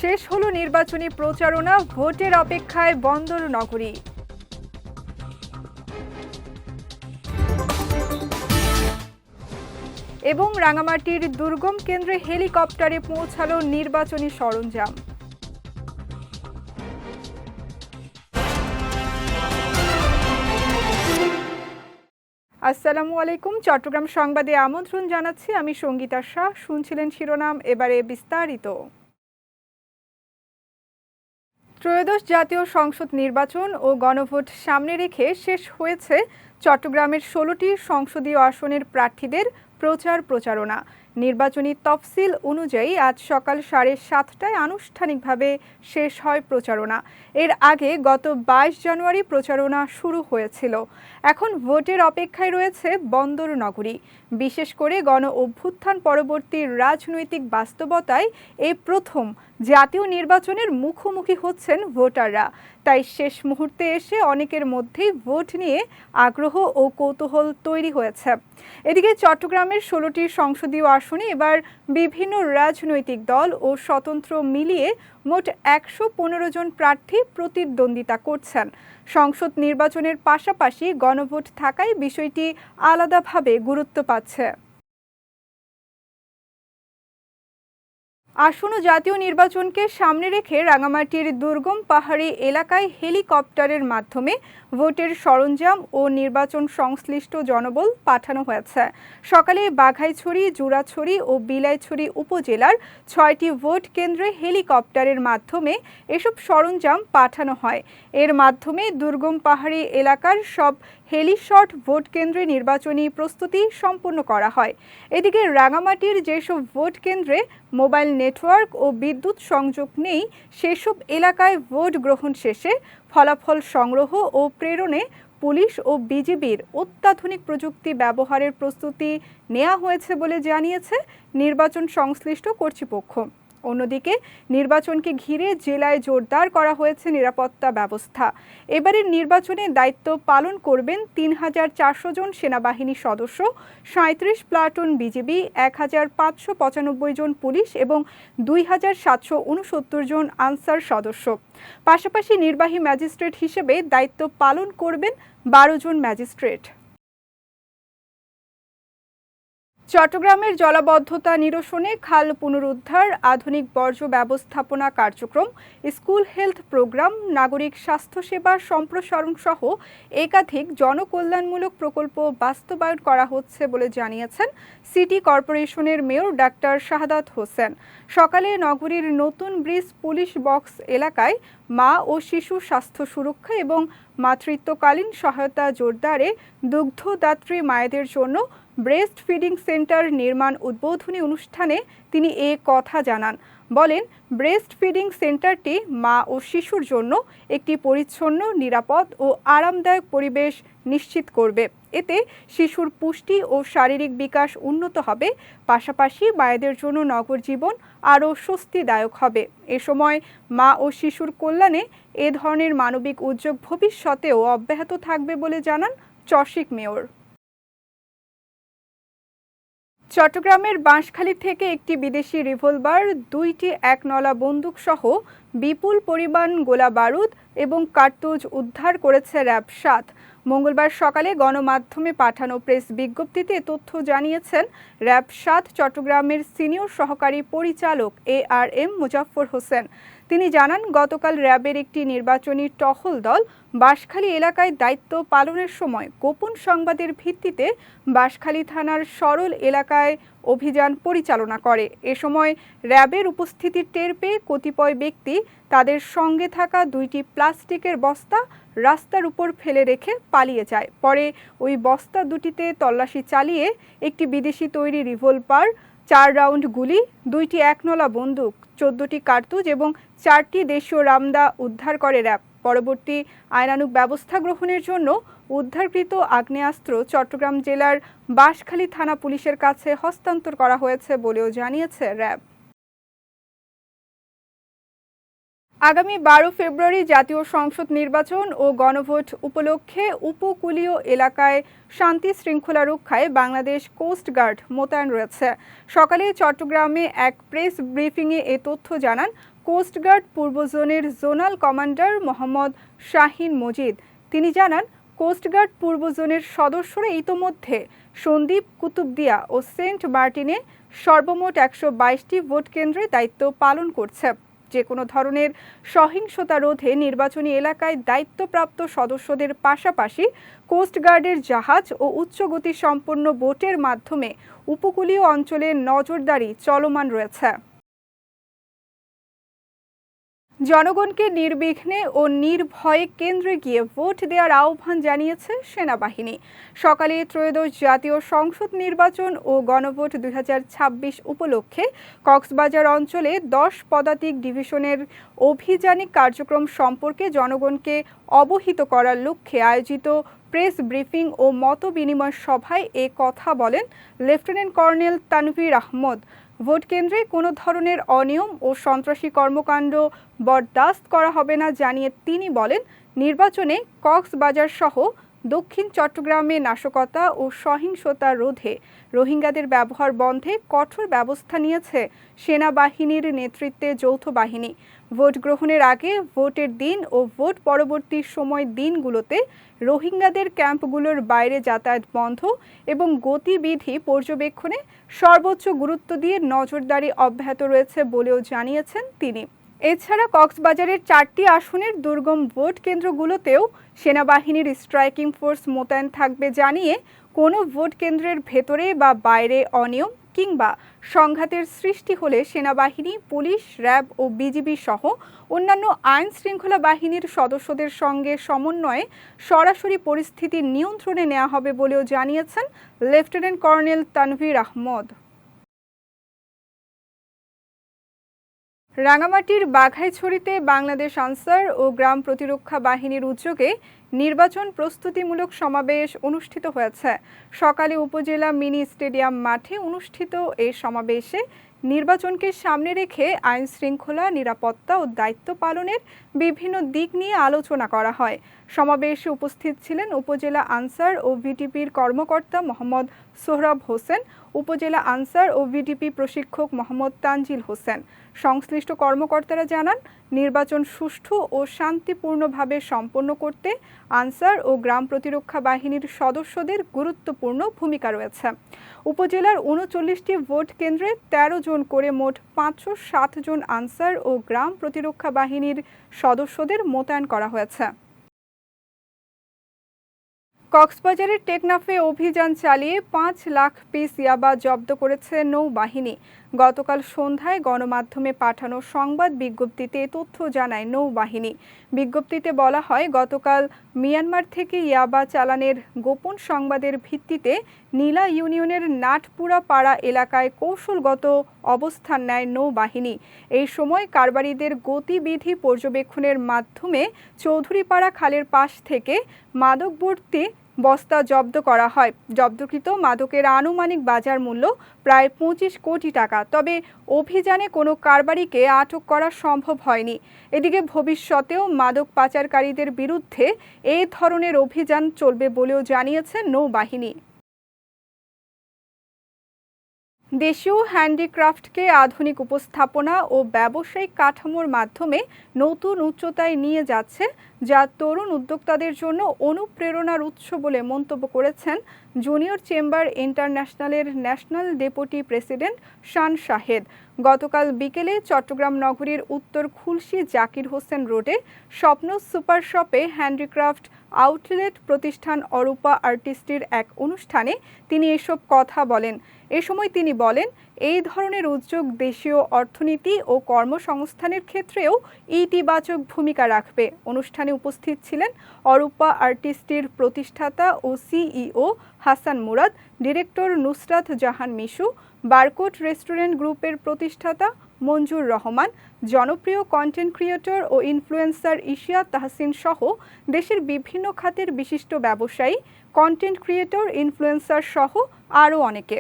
শেষ হলো নির্বাচনী প্রচারণা, ভোটের অপেক্ষায় বন্দর নগরী। এবং রাঙামাটির দুর্গম কেন্দ্রে হেলিকপ্টারে পৌঁছালো নির্বাচনী সরঞ্জাম। আসসালামু আলাইকুম, চট্টগ্রাম সংবাদে আমন্ত্রণ জানাচ্ছি আমি সঙ্গীতা শাহ। শুনছিলেন শিরোনাম, এবারে বিস্তারিত। ত্রয়োদশ জাতীয় সংসদ নির্বাচন ও গণভোট সামনে রেখে শেষ হয়েছে চট্টগ্রামের ১৬টি সংসদীয় আসনের প্রার্থীদের প্রচারণা। নির্বাচনী তফসিল অনুযায়ী আজ সকাল ৭:৩০টায় আনুষ্ঠানিকভাবে শেষ হয় প্রচারণা। এর আগে গত ২২ জানুয়ারি প্রচারণা শুরু হয়েছিল। এখন ভোটের অপেক্ষায় রয়েছে বন্দর নগরী। বিশেষ করে গণ অভ্যুত্থান পরবর্তী রাজনৈতিক বাস্তবতায় এই প্রথম জাতীয় নির্বাচনের মুখোমুখি হচ্ছেন ভোটাররা। তাই শেষ মুহূর্তে এসে অনেকের মধ্যেই ভোট নিয়ে আগ্রহ ও কৌতূহল তৈরি হয়েছে। এদিকে চট্টগ্রামের ১৬টি সংসদীয় আসনে এবার বিভিন্ন রাজনৈতিক দল ও স্বতন্ত্র মিলিয়ে মোট ১১৫ জন প্রার্থী প্রতিদ্বন্দ্বিতা করছেন। সংসদ নির্বাচনের পাশাপাশি গণভোট থাকায় বিষয়টি আলাদাভাবে গুরুত্ব পাচ্ছে। আসন্ন জাতীয় নির্বাচনকে সামনে রেখে রাঙামাটির দুর্গম পাহাড়ি এলাকায় হেলিকপ্টারের মাধ্যমে ভোটের সরঞ্জাম ও নির্বাচন সংশ্লিষ্ট জনবল পাঠানো হয়েছে। সকালে বাঘাইছড়ি, জুরাছড়ি ও বিলাইছড়ি উপজেলার ৬টি ভোট কেন্দ্রে হেলিকপ্টারের মাধ্যমে এসব সরঞ্জাম পাঠানো হয়। এর মাধ্যমে দুর্গম পাহাড়ি এলাকার সব হেলিশট ভোট কেন্দ্রে নির্বাচনী প্রস্তুতি সম্পন্ন করা হয়। এদিকে রাঙামাটির যেসব ভোট কেন্দ্রে মোবাইল নেটওয়ার্ক ও বিদ্যুৎ সংযোগ নেই, সেসব এলাকায় ভোট গ্রহণ শেষে ফলাফল সংগ্রহ ও প্রেরণে পুলিশ ও বিজিবির অত্যাধুনিক প্রযুক্তি ব্যবহারের প্রস্তুতি নেওয়া হয়েছে বলে জানিয়েছে নির্বাচন সংশ্লিষ্ট কর্তৃপক্ষ। অন্যদিকে নির্বাচনকে ঘিরে জেলায় জোরদার করা হয়েছে নিরাপত্তা ব্যবস্থা। এবারের নির্বাচনে দায়িত্ব পালন করবেন ৩,৪০০ জন সেনাবাহিনী সদস্য, ৩৭ প্লাটুন বিজিবি, ১,৫৯৫ জন পুলিশ এবং ২,৭৬৯ জন আনসার সদস্য। পাশাপাশি নির্বাহী ম্যাজিস্ট্রেট হিসেবে দায়িত্ব পালন করবেন ১২ জন ম্যাজিস্ট্রেট। চট্টগ্রামের জলাবদ্ধতা নিরসনে খাল পুনরুদ্ধার, আধুনিক বর্জ্য ব্যবস্থাপনা কার্যক্রম, স্কুল হেলথ প্রোগ্রাম, নাগরিক স্বাস্থ্যসেবা সম্প্রসারণ সহ একাধিক জনকল্যাণমূলক প্রকল্প বাস্তবায়ন করা হচ্ছে বলে জানিয়েছেন সিটি কর্পোরেশনের মেয়র ডাক্তার শাহাদাত হোসেন। সকালে নগরীর নতুন ব্রিজ পুলিশ বক্স এলাকায় মা ও শিশু স্বাস্থ্য সুরক্ষা এবং মাতৃত্বকালীন সহায়তা জোরদারে দুগ্ধদাত্রী মায়েদের জন্য ব্রেস্ট ফিডিং সেন্টার নির্মাণ উদ্বোধনী অনুষ্ঠানে তিনি এ কথা জানান। বলেন, ব্রেস্ট ফিডিং সেন্টারটি মা ও শিশুর জন্য একটি পরিচ্ছন্ন, নিরাপদ ও আরামদায়ক পরিবেশ নিশ্চিত করবে। এতে শিশুর পুষ্টি ও শারীরিক বিকাশ উন্নত হবে, পাশাপাশি মায়েদের জন্য নগর জীবন আরও স্বস্তিদায়ক হবে। এ সময় মা ও শিশুর কল্যাণে এ ধরনের মানবিক উদ্যোগ ভবিষ্যতেও অব্যাহত থাকবে বলে জানান চসিক মেয়র। চট্টগ্রামের বাঁশখালী থেকে একটি বিদেশি রিভলভার, ২টি একনলা বন্দুক সহ বিপুল পরিমাণ গোলা বারুদ এবং কার্তুজ উদ্ধার করেছে র্যাব ৭। মঙ্গলবার সকালে গণমাধ্যমে পাঠানো প্রেস বিজ্ঞপ্তিতে তথ্য জানিয়েছেন র্যাব ৭ চট্টগ্রামের সিনিয়র সহকারী পরিচালক ARM মুজাফফর হোসেন। তিনি জানান, গতকাল র্যাবের একটি নির্বাচনী টহল দল বাঁশখালী এলাকায় দায়িত্ব পালনের সময় গোপন সংবাদের ভিত্তিতে বাঁশখালী থানার সরল এলাকায় অভিযান পরিচালনা করে। এ সময় র্যাবের উপস্থিতি টের পেয়ে কতিপয় ব্যক্তি তাদের সঙ্গে থাকা ২টি প্লাস্টিকের বস্তা রাস্তার উপর ফেলে রেখে পালিয়ে যায়। পরে ওই বস্তা দুটিতে তল্লাশি চালিয়ে একটি বিদেশি তৈরি রিভলভার, ৪ রাউন্ড গুলি, ২টি একনলা বন্দুক, ১৪টি কার্তুজ এবং ৪টি দেশীয় রামদা উদ্ধার করে র্যাব। পরবর্তী আইনানুগ ব্যবস্থা গ্রহণের জন্য উদ্ধারকৃত আগ্নেয়াস্ত্র চট্টগ্রাম জেলার বাঁশখালী থানা পুলিশের কাছে হস্তান্তর করা হয়েছে বলেও জানিয়েছে র্যাব। আগামী ১২ ফেব্রুয়ারি জাতীয় সংসদ নির্বাচন ও গণভোট উপলক্ষে উপকূলীয় এলাকায় শান্তি শৃঙ্খলা রক্ষায় বাংলাদেশ কোস্ট গার্ড মোতায়েন রয়েছে। সকালে চট্টগ্রামে এক প্রেস ব্রিফিংয়ে এ তথ্য জানান কোস্টগার্ড পূর্ব জোনের জোনাল কমান্ডার মোহাম্মদ শাহিন মজিদ। তিনি জানান, কোস্টগার্ড পূর্ব জোনের সদস্যরা ইতোমধ্যে সন্দ্বীপ, কুতুবদিয়া ও সেন্ট মার্টিনে সর্বমোট ১২২টি ভোট কেন্দ্রে দায়িত্ব পালন করছে। যে কোনো ধরনের সহিংসতা রোধে নির্বাচনী এলাকায় দায়িত্বপ্রাপ্ত সদস্যদের পাশাপাশি কোস্টগার্ডের জাহাজ ও উচ্চগতি সম্পন্ন বোটের মাধ্যমে উপকূলীয় অঞ্চলে নজরদারি চলমান রয়েছে। জনগণকে নির্বিঘ্নে ও নির্ভয়ে কেন্দ্রে গিয়ে ভোট দেওয়ার আহ্বান জানিয়েছে সেনাবাহিনী। সকালে ত্রয়োদশ জাতীয় সংসদ নির্বাচন ও গণভোট ২০২৬ উপলক্ষে কক্সবাজার অঞ্চলে ১০ পদাতিক ডিভিশনের অভিযানিক কার্যক্রম সম্পর্কে জনগণকে অবহিত করার লক্ষ্যে আয়োজিত প্রেস ব্রিফিং ও মতবিনিময় সভায় এ কথা বলেন lieutenant colonel Tanvir Ahmed. Vote কেন্দ্রে কোনো ধরনের অনিয়ম ও সন্ত্রাসী কর্মকাণ্ড বরদাস্ত করা হবে না জানিয়ে তিনি বলেন, নির্বাচনে কক্সবাজার সহ দক্ষিণ চট্টগ্রামে নাশকতা ও সহিংসতা রোধে রোহিঙ্গাদের ব্যবহার বন্ধে কঠোর ব্যবস্থা নিয়েছে সেনাবাহিনীর নেতৃত্বে যৌথ বাহিনী। ভোট গ্রহণের আগে, ভোটের দিন ও ভোট পরবর্তী সময় দিনগুলোতে রোহিঙ্গাদের ক্যাম্পগুলোর বাইরে যাতায়াত বন্ধ এবং গতিবিধি পর্যবেক্ষণে সর্বোচ্চ গুরুত্ব দিয়ে নজরদারি অব্যাহত রয়েছে বলেও জানিয়েছেন তিনি। এছাড়া কক্সবাজারের ৪টি আসনের দুর্গম ভোট কেন্দ্রগুলোতেও সেনাবাহিনীর স্ট্রাইকিং ফোর্স মোতায়েন থাকবে জানিয়ে কোনো ভোট কেন্দ্রের ভেতরে বা বাইরে অনিয়ম কিংবা সংঘাতের সৃষ্টি হলে সেনাবাহিনী, পুলিশ, র্যাব ও বিজিবি সহ অন্যান্য আইন শৃঙ্খলা বাহিনীর সদস্যদের সঙ্গে সমন্বয়ে সরাসরি পরিস্থিতি নিয়ন্ত্রণে নেওয়া হবে বলেও জানিয়েছেন লেফটেন্যান্ট কর্নেল তানভীর আহমদ। রাঙামাটির বাঘাইছড়িতে বাংলাদেশ আনসার ও গ্রাম প্রতিরক্ষা বাহিনীর উদ্যোগে নির্বাচন প্রস্তুতিমূলক সমাবেশ অনুষ্ঠিত হয়েছে। সকালে উপজেলা মিনি স্টেডিয়াম মাঠে অনুষ্ঠিত এই সমাবেশে নির্বাচনকে সামনে রেখে আইন শৃঙ্খলা, নিরাপত্তা ও দায়িত্ব পালনের বিভিন্ন দিক নিয়ে আলোচনা করা হয়। সমাবেশে উপস্থিত ছিলেন উপজেলা আনসার ও ভিটিপির কর্মকর্তা মোহাম্মদ সোহরাব হোসেন, উপজেলা আনসার ও ভিটিপি প্রশিক্ষক মোহাম্মদ তানজিল হোসেন। সংশ্লিষ্ট কর্মকর্তারা জানান, নির্বাচন সুষ্ঠু ও শান্তিপূর্ণভাবে সম্পন্ন করতে আনসার ও গ্রাম প্রতিরক্ষা বাহিনীর সদস্যদের গুরুত্বপূর্ণ ভূমিকা রয়েছে। উপজেলার ৩৯টি ভোট কেন্দ্রে ১৩ জন করে মোট ৫০৭ জন আনসার ও গ্রাম প্রতিরক্ষা বাহিনীর সদস্যদের মোতায়েন করা হয়েছে। কক্সবাজারের টেকনাফে অভিযান চালিয়ে ৫ লাখ পিস ইয়াবা জব্দ করেছে নৌবাহিনী। গতকাল সন্ধ্যায় গণমাধ্যমে পাঠানো সংবাদ বিজ্ঞপ্তিতে তথ্য জানায় নৌবাহিনী। বিজ্ঞপ্তিতে বলা হয়, গতকাল মিয়ানমার থেকে ইয়াবা চালানের গোপন সংবাদের ভিত্তিতে নীলা ইউনিয়নের নাটপুরা পাড়া এলাকায় কৌশলগত অবস্থান নেয় নৌবাহিনী। এই সময় কারবারিদের গতিবিধি পর্যবেক্ষণের মাধ্যমে চৌধুরীপাড়া খালের পাশ থেকে মাদকভর্তি বস্তা জব্দ করা হয়। জব্দকৃত মাদকের আনুমানিক বাজার মূল্য প্রায় ২৫ কোটি টাকা। তবে অভিযানে কোনো কারবারিকে আটক করা সম্ভব হয়নি। এদিকে ভবিষ্যতেও মাদক পাচারকারীদের বিরুদ্ধে এই ধরনের অভিযান চলবে বলেও জানিয়েছে নৌবাহিনী। দেশীয় হ্যান্ডিক্রাফটকে আধুনিক উপস্থাপনা ও ব্যবসায়িক কাঠামোর মাধ্যমে নতুন উচ্চতায় নিয়ে যাচ্ছে, যা তরুণ উদ্যোক্তাদের জন্য অনুপ্রেরণার উৎস বলে মন্তব্য করেছেন জুনিয়র চেম্বার ইন্টারন্যাশনালের national deputy president Shan Shahed. গতকাল বিকেলে চট্টগ্রাম নগরীর উত্তর খুলশী জাকির হোসেন রোডে স্বপ্ন সুপার শপে হ্যান্ডিক্রাফট আউটলেট প্রতিষ্ঠান অরূপা আর্টিস্ট্রির এক অনুষ্ঠানে তিনি এসব কথা বলেন। এ সময় তিনি বলেন, এই ধরনের উদ্যোগ দেশীয় অর্থনীতি ও কর্মসংস্থানের ক্ষেত্রেও ইতিবাচক ভূমিকা রাখবে। অনুষ্ঠানে উপস্থিত ছিলেন অরূপা আর্টিস্ট্রির প্রতিষ্ঠাতা ও CEO Hasan Murad, director Nusrat Jahan Mishu, Barkot restaurant গ্রুপের প্রতিষ্ঠাতা মঞ্জুর রহমান, জনপ্রিয় কন্টেন্ট ক্রিয়েটর ও ইনফ্লুয়েন্সার ইশিয়া তাহসিন সহ দেশের বিভিন্ন খাতের বিশিষ্ট ব্যবসায়ী, কন্টেন্ট ক্রিয়েটর, ইনফ্লুয়েন্সার সহ আরও অনেকে।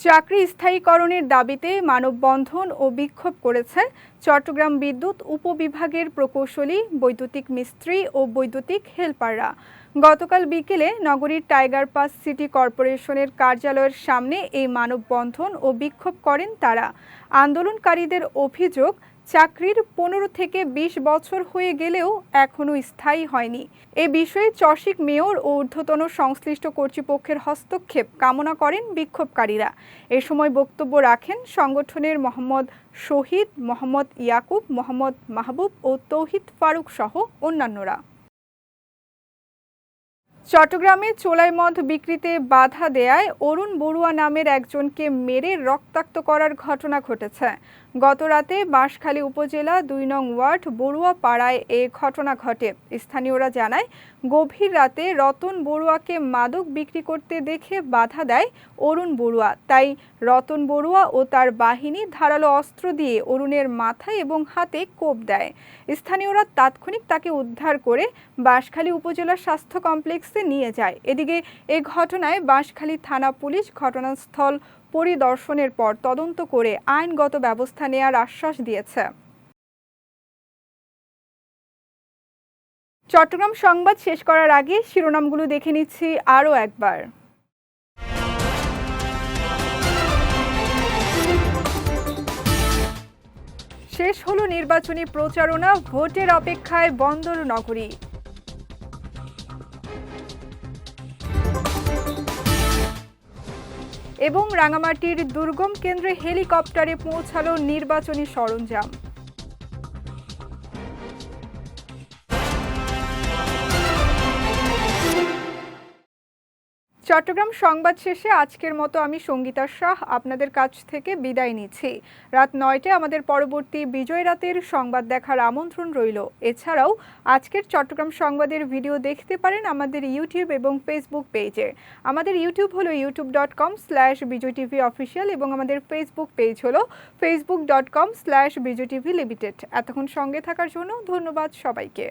চাকরি স্থায়ীকরণের দাবিতে মানববন্ধন ও বিক্ষোভ করেছে চট্টগ্রাম বিদ্যুৎ উপবিভাগের প্রকৌশলী, বৈদ্যুতিক মিস্ত্রি ও বৈদ্যুতিক হেলপাররা। গতকাল বিকেলে নগরীর টাইগার পাস সিটি কর্পোরেশনের কার্যালয়ের সামনে এই মানববন্ধন ও বিক্ষোভ করেন তারা। আন্দোলনকারীদের অভিযোগ, চাকরির 15 থেকে 20 বছর হয়ে গেলেও এখনও স্থায়ী হয়নি। এ বিষয়ে চসিক মেয়র ও ঊর্ধ্বতন সংশ্লিষ্ট কর্তৃপক্ষের হস্তক্ষেপ কামনা করেন বিক্ষোভকারীরা। এ সময় বক্তব্য রাখেন সংগঠনের মোহাম্মদ শহীদ, মোহাম্মদ ইয়াকুব, মোহাম্মদ মাহবুব ও তৌহিদ ফারুক সহ অন্যান্যরা। চট্টগ্রামে চোলাই মদ বিক্রিতে বাধা দেয়ায় অরুণ বড়ুয়া নামের একজনকে মেরে রক্তাক্ত করার ঘটনা ঘটেছে। গত রাতে বাঁশখালী উপজেলা 2 নং ওয়ার্ড বড়ুয়া পাড়ায় এ ঘটনা ঘটে। স্থানীয়রা জানায়, গভীর রাতে রতন বড়ুয়াকে মাদক বিক্রি করতে দেখে বাধা দেয় অরুণ বড়ুয়া। তাই রতন বড়ুয়া ও তার বাহিনী ধারালো অস্ত্র দিয়ে অরুণের মাথায় এবং হাতে কোপ দেয়। স্থানীয়রা তাৎক্ষণিক তাকে উদ্ধার করে বাঁশখালী উপজেলা স্বাস্থ্য কমপ্লেক্সে নিয়ে যায়। এদিকে এ ঘটনায় বাঁশখালী থানা পুলিশ ঘটনাস্থল পরিদর্শনের পর তদন্ত করে আইনগত ব্যবস্থা নেওয়ার আশ্বাস দিয়েছে। চট্টগ্রাম সংবাদ শেষ করার আগে শিরোনামগুলো দেখে নিচ্ছি আরও একবার। শেষ হলো নির্বাচনী প্রচারণা, ভোটের অপেক্ষায় বন্দর নগরী। এবং রাঙামাটির দুর্গম কেন্দ্রে হেলিকপ্টারে পৌঁছালো নির্বাচনী সরঞ্জাম। চট্টগ্রাম সংবাদ শেষে আজকের মতো আমি সঙ্গীতা শাহ আপনাদের কাছ থেকে বিদায় নিচ্ছি। রাত 9টায় আমাদের পরবর্তী বিজয় রাতের সংবাদ দেখার আমন্ত্রণ রইল। এছাড়াও আজকের চট্টগ্রাম সংবাদের ভিডিও দেখতে পারেন আমাদের ইউটিউব এবং ফেসবুক পেজে। আমাদের ইউটিউব হলো youtube.com/bijotv official এবং আমাদের ফেসবুক পেজ হলো facebook.com/bijotv limited। এতক্ষণ সঙ্গে থাকার জন্য ধন্যবাদ সবাইকে।